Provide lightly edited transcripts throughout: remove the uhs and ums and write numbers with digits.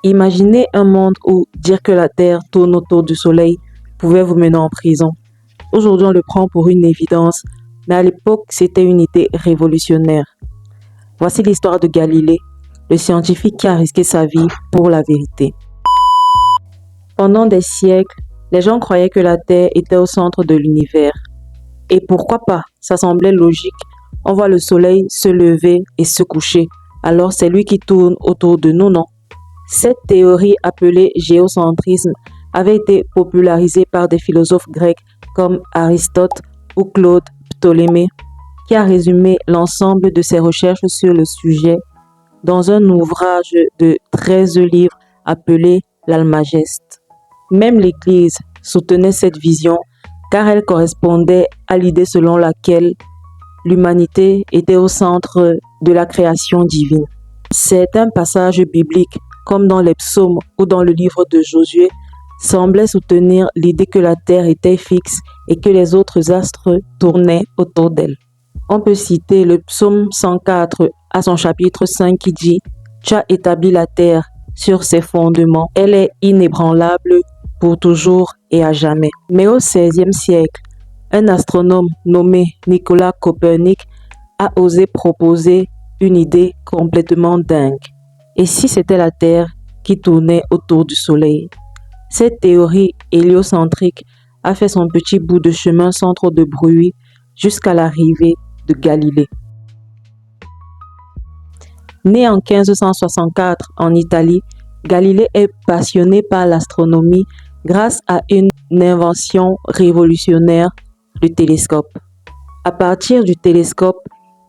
Imaginez un monde où dire que la Terre tourne autour du Soleil pouvait vous mener en prison. Aujourd'hui, on le prend pour une évidence, mais à l'époque, c'était une idée révolutionnaire. Voici l'histoire de Galilée, le scientifique qui a risqué sa vie pour la vérité. Pendant des siècles, les gens croyaient que la Terre était au centre de l'univers. Et pourquoi pas? Ça semblait logique. On voit le Soleil se lever et se coucher. Alors c'est lui qui tourne autour de nous, non? Cette théorie appelée géocentrisme avait été popularisée par des philosophes grecs comme Aristote ou Claude Ptolémée, qui a résumé l'ensemble de ses recherches sur le sujet dans un ouvrage de 13 livres appelé l'Almageste. Même l'Église soutenait cette vision car elle correspondait à l'idée selon laquelle l'humanité était au centre de la création divine. Certains passages bibliques, comme dans les psaumes ou dans le livre de Josué, semblaient soutenir l'idée que la Terre était fixe et que les autres astres tournaient autour d'elle. On peut citer le psaume 104 à son chapitre 5 qui dit « Tu as établi la terre sur ses fondements, elle est inébranlable pour toujours et à jamais. » Mais au XVIe siècle, un astronome nommé Nicolas Copernic a osé proposer une idée complètement dingue. Et si c'était la Terre qui tournait autour du Soleil? Cette théorie héliocentrique a fait son petit bout de chemin sans trop de bruit jusqu'à l'arrivée de Galilée. Né en 1564 en Italie, Galilée est passionné par l'astronomie grâce à une invention révolutionnaire, le télescope. À partir du télescope,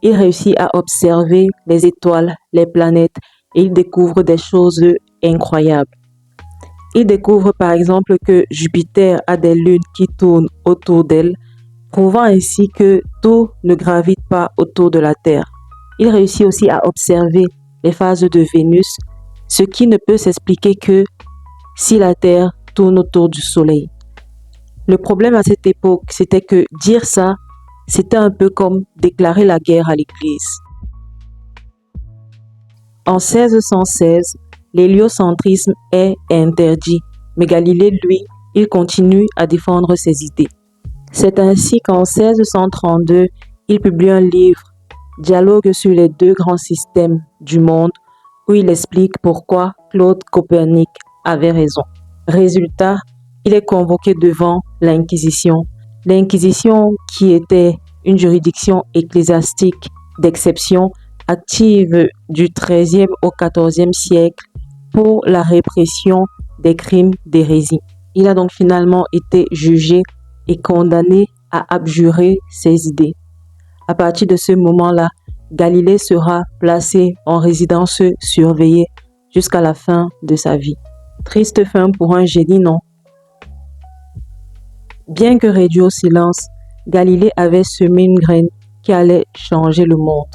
il réussit à observer les étoiles, les planètes et il découvre des choses incroyables. Il découvre par exemple que Jupiter a des lunes qui tournent autour d'elle, prouvant ainsi que tout ne gravite pas autour de la Terre. Il réussit aussi à observer les phases de Vénus, ce qui ne peut s'expliquer que si la Terre tourne autour du Soleil. Le problème à cette époque, c'était que dire ça, c'était un peu comme déclarer la guerre à l'Église. En 1616, l'héliocentrisme est interdit, mais Galilée, lui, il continue à défendre ses idées. C'est ainsi qu'en 1632, il publie un livre, Dialogue sur les deux grands systèmes du monde, où il explique pourquoi Claude Copernic avait raison. Résultat, il est convoqué devant l'Inquisition. L'Inquisition qui était une juridiction ecclésiastique d'exception active du XIIIe au XIVe siècle pour la répression des crimes d'hérésie. Il a donc finalement été jugé et condamné à abjurer ses idées. À partir de ce moment-là, Galilée sera placé en résidence surveillée jusqu'à la fin de sa vie. Triste fin pour un génie, non? Bien que réduit au silence, Galilée avait semé une graine qui allait changer le monde.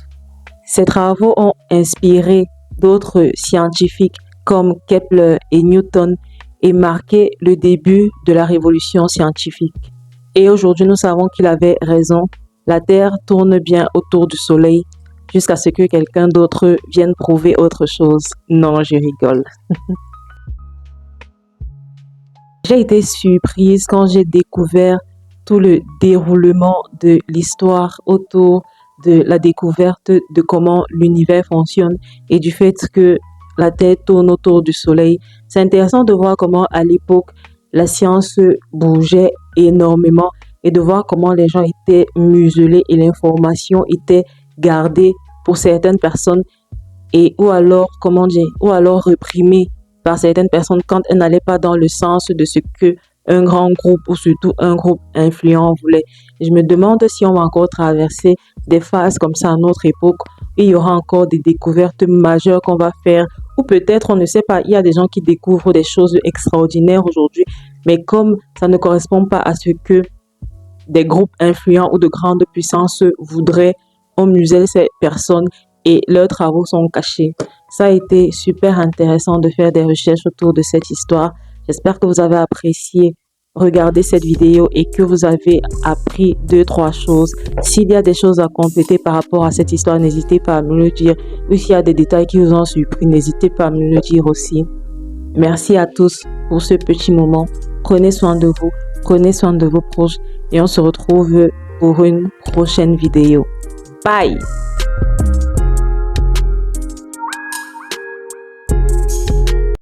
Ses travaux ont inspiré d'autres scientifiques comme Kepler et Newton et marqué le début de la révolution scientifique. Et aujourd'hui, nous savons qu'il avait raison. La Terre tourne bien autour du Soleil jusqu'à ce que quelqu'un d'autre vienne prouver autre chose. Non, je rigole. J'ai été surprise quand j'ai découvert tout le déroulement de l'histoire autour de la découverte de comment l'univers fonctionne et du fait que la Terre tourne autour du Soleil. C'est intéressant de voir comment à l'époque, la science bougeait énormément et de voir comment les gens étaient muselés et l'information était gardée pour certaines personnes et ou alors réprimée par certaines personnes quand elles n'allaient pas dans le sens de ce que un grand groupe ou surtout un groupe influent voulait. Et je me demande si on va encore traverser des phases comme ça à notre époque. Il y aura encore des découvertes majeures qu'on va faire ou peut-être, on ne sait pas, il y a des gens qui découvrent des choses extraordinaires aujourd'hui, mais comme ça ne correspond pas à ce que des groupes influents ou de grandes puissances voudraient, on muselle ces personnes et leurs travaux sont cachés. Ça a été super intéressant de faire des recherches autour de cette histoire. J'espère que vous avez apprécié regarder cette vidéo et que vous avez appris 2-3 choses. S'il y a des choses à compléter par rapport à cette histoire, n'hésitez pas à me le dire. Ou s'il y a des détails qui vous ont surpris, n'hésitez pas à me le dire aussi. Merci à tous pour ce petit moment. Prenez soin de vous, prenez soin de vos proches et on se retrouve pour une prochaine vidéo. Bye!